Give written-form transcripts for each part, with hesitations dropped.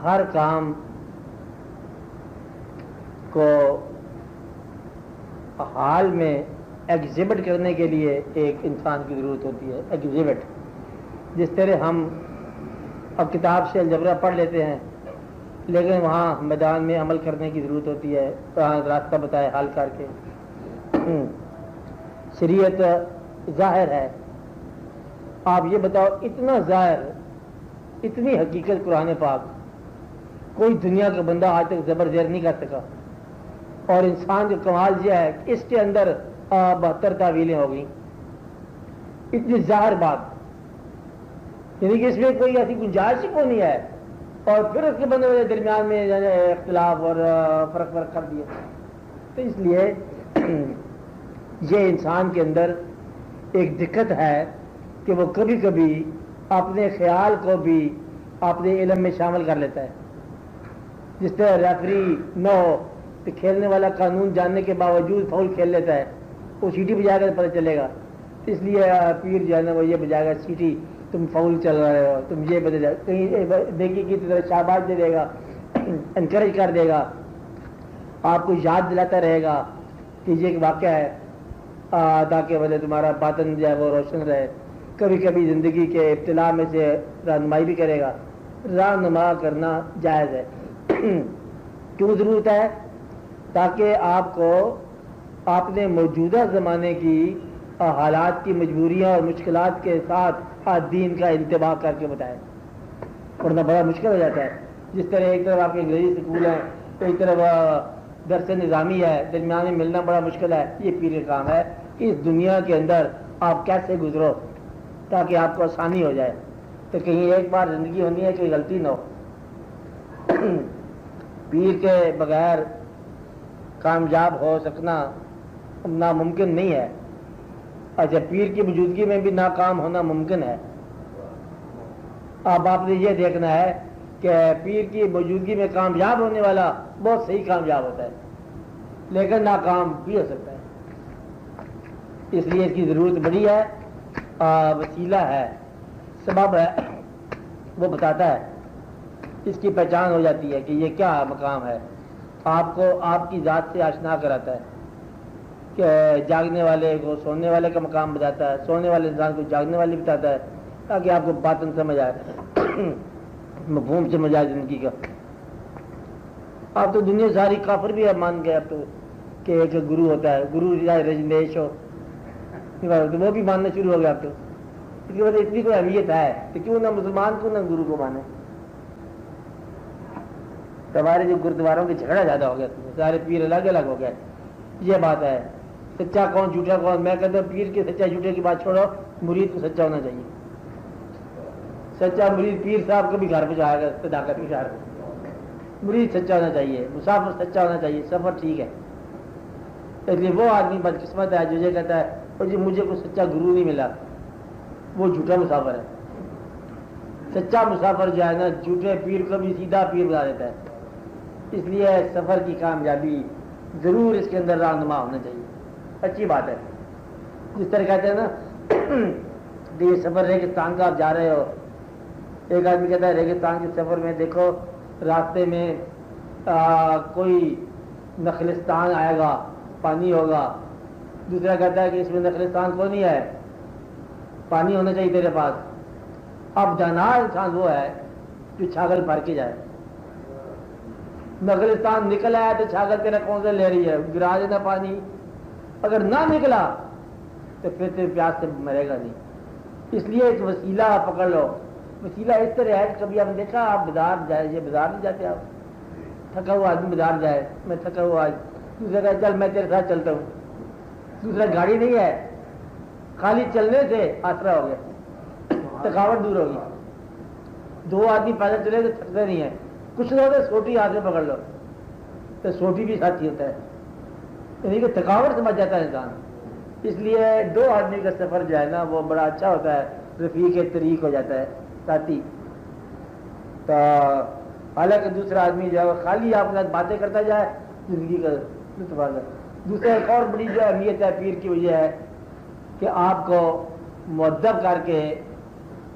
ہر کام کو حال میں ایگزیبٹ کرنے کے لیے ایک انسان کی ضرورت ہوتی ہے، ایگزیبٹ. جس طرح ہم اب کتاب سے الجبرا پڑھ لیتے ہیں لیکن وہاں میدان میں عمل کرنے کی ضرورت ہوتی ہے، راستہ بتائے حل کر کے. شریعت ظاہر ہے. آپ یہ بتاؤ اتنا ظاہر، اتنی حقیقت قرآن پاک کوئی دنیا کا بندہ آج تک زبر زیر نہیں کر سکا. اور انسان کا کمال یہ ہے کہ اس کے اندر 72 تعویلیں ہو گئیں. اتنی ظاہر بات، یعنی کہ اس میں کوئی ایسی گنجائش ہی کوئی نہیں ہے. اور پھر اس کے بندے درمیان میں اختلاف اور فرق کر دیا. تو اس لیے یہ انسان کے اندر ایک دقت ہے کہ وہ کبھی کبھی اپنے خیال کو بھی اپنے علم میں شامل کر لیتا ہے. جس طرح ریفری نہ ہو تو کھیلنے والا قانون جاننے کے باوجود فاؤل کھیل لیتا ہے، وہ سیٹی بجائے گا تو پتہ چلے گا. اس لیے پیر جو ہے نا وہ یہ بجائے گا سیٹی، تم فاؤل چل رہے ہو، تم یہ بدل جائے، کہیں دیکھی کی طرح شاباش دے دے گا، انکریج کر دے گا، آپ کو یاد دلاتا رہے گا کہ یہ ایک واقعہ ہے تاکہ وجہ تمہارا باطن جو ہے وہ روشن رہے. کبھی کبھی زندگی کے ابتلا میں سے رہنمائی بھی کرے گا. رہنما کرنا جائز ہے. کیوں ضرورت ہے؟ تاکہ آپ کو اپنے موجودہ زمانے کی حالات کی مجبوریاں اور مشکلات کے ساتھ دین کا انتباہ کر کے بتائے. ورنہ بڑا مشکل ہو جاتا ہے. جس طرح ایک طرف آپ کے انگریزی اسکول ہیں، ایک طرف درس نظامی ہے، درمیان میں ملنا بڑا مشکل ہے. یہ پیر کا کام ہے اس دنیا کے اندر آپ کیسے گزرو تاکہ آپ کو آسانی ہو جائے. تو کہیں ایک بار زندگی ہونی ہے کہ غلطی نہ ہو. پیر کے بغیر کامیاب ہو سکنا ناممکن نہیں ہے. اچھا، پیر کی موجودگی میں بھی ناکام ہونا ممکن ہے. اب آپ نے یہ دیکھنا ہے کہ پیر کی موجودگی میں کامیاب ہونے والا بہت صحیح کامیاب ہوتا ہے لیکن ناکام بھی ہو سکتا ہے. اس لیے اس کی ضرورت بڑی ہے. وسیلہ ہے، سبب ہے، وہ بتاتا ہے. اس کی پہچان ہو جاتی ہے کہ یہ کیا مقام ہے. آپ کو آپ کی ذات سے آشنا کراتا ہے کہ جاگنے والے کو سونے والے کا مقام بتاتا ہے، سونے والے انسان کو جاگنے والی بتاتا ہے تاکہ آپ کو باطن سمجھ آئے، مفہوم سمجھ آئے زندگی کا. آپ تو دنیا ساری کافر بھی اب مان گئے اب تو کہ ایک گرو ہوتا ہے، گرو رجنیش ہو تو وہ بھی ماننا شروع ہو گیا. اب تو اس کی وجہ اتنی کوئی اہمیت ہے کہ کیوں نہ مسلمان کیوں نہ گرو کو مانے. ہمارے جو گردواروں کے جھگڑا زیادہ ہو گیا، سارے پیر الگ الگ ہو گئے. یہ بات ہے سچا کون جھوٹا کون. میں کہتا ہوں پیر کے سچا جھوٹے کی بات چھوڑو، مرید کو سچا ہونا چاہیے. سچا مرید پیر صاحب کو بھی گھر پہنچائے گا صداقت کے ساتھ. مرید سچا ہونا چاہیے، مسافر سچا ہونا چاہیے. سفر ٹھیک ہے، اس لیے وہ آدمی بدقسمت ہے جو یہ کہتا ہے اور جی مجھے کوئی سچا گرو نہیں ملا، وہ جھوٹا مسافر ہے. سچا مسافر جو ہے نا جھوٹے پیر کو بھی سیدھا پیر بنا دیتا ہے. اس لیے سفر کی کامیابی ضرور اس کے اندر رہنما ہونا چاہیے. اچھی بات ہے. جس طرح کہتے ہیں نا کہ یہ سفر ریگستان کا آپ جا رہے ہو. ایک آدمی کہتا ہے ریگستان کے سفر میں دیکھو راستے میں کوئی نخلستان آئے گا، پانی ہوگا. دوسرا کہتا ہے کہ اس میں نخلستان کو نہیں ہے، پانی ہونا چاہیے تیرے پاس. اب جانا انسان وہ ہے جو چھاگل بھر کے جائے. نخلستان نکل آیا تو چھاگل تیرا کون سے لے رہی ہے، گرا دینا پانی. اگر نہ نکلا تو پھر تیرے پیاس سے مرے گا نہیں. اس لیے ایک وسیلہ پکڑ لو. وسیلہ اس طرح ہے کہ کبھی آپ نے دیکھا آپ بازار جائے، یہ بازار نہیں جاتے آپ، تھکا ہوا آدمی بازار جائے، میں تھکا ہوا آج، دوسرا کہا چل میں تیرے ساتھ چلتا ہوں. دوسرا گاڑی نہیں ہے، خالی چلنے سے آسرا ہو گیا، تھکاوٹ دور ہوگی. دو آدمی پیدل چلے تو تھکتے نہیں ہیں. کچھ لوگ سوٹی ہاتھ میں پکڑ لو تو سوٹی بھی ساتھی ہوتا ہے، یعنی کہ تھکاوٹ سمجھ جاتا ہے انسان. اس لیے دو آدمی کا سفر جو ہے نا وہ بڑا اچھا ہوتا ہے، رفیق طریق ہو جاتا ہے، ساتھی. تو حالانکہ دوسرا آدمی جو ہے خالی آپ کے ساتھ باتیں کرتا جائے، زندگی کا لطف آتا ہے. دوسرا ایک اور بڑی جو اہمیت ہے پیر کی وجہ ہے کہ آپ کو مؤدب کر کے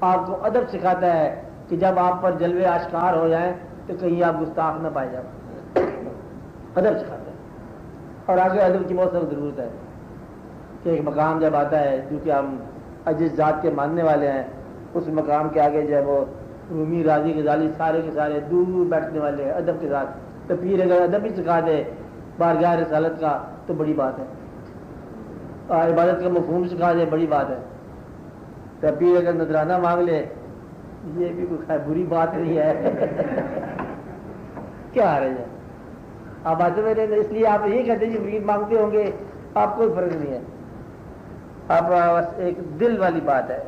آپ کو ادب سکھاتا ہے کہ جب آپ پر جلوے آشکار ہو جائیں تو کہیں آپ گستاخ نہ پائے جائیں. ادب سکھاتے ہیں. اور آگے ادب کی بہت سخت ضرورت ہے کہ ایک مقام جب آتا ہے کیونکہ ہم جس ذات کے ماننے والے ہیں اس مقام کے آگے جو ہے وہ رومی راضی غزالی سارے کے سارے دور بیٹھنے والے ہیں ادب کے ساتھ. تو پیر اگر ادب ہی سکھا دے بارگاہ رسالت کا تو بڑی بات ہے. عبادت کا مفہوم سکھا دے بڑی بات ہے. تو پیر اگر نذرانہ مانگ لے یہ بھی کوئی بری بات نہیں ہے. کیا حرج ہے؟ آپ آتے میرے اس لیے آپ یہ کہتے ہیں کہ مرید مانگتے ہوں گے آپ کوئی فرق نہیں ہے. آپ ایک دل والی بات ہے.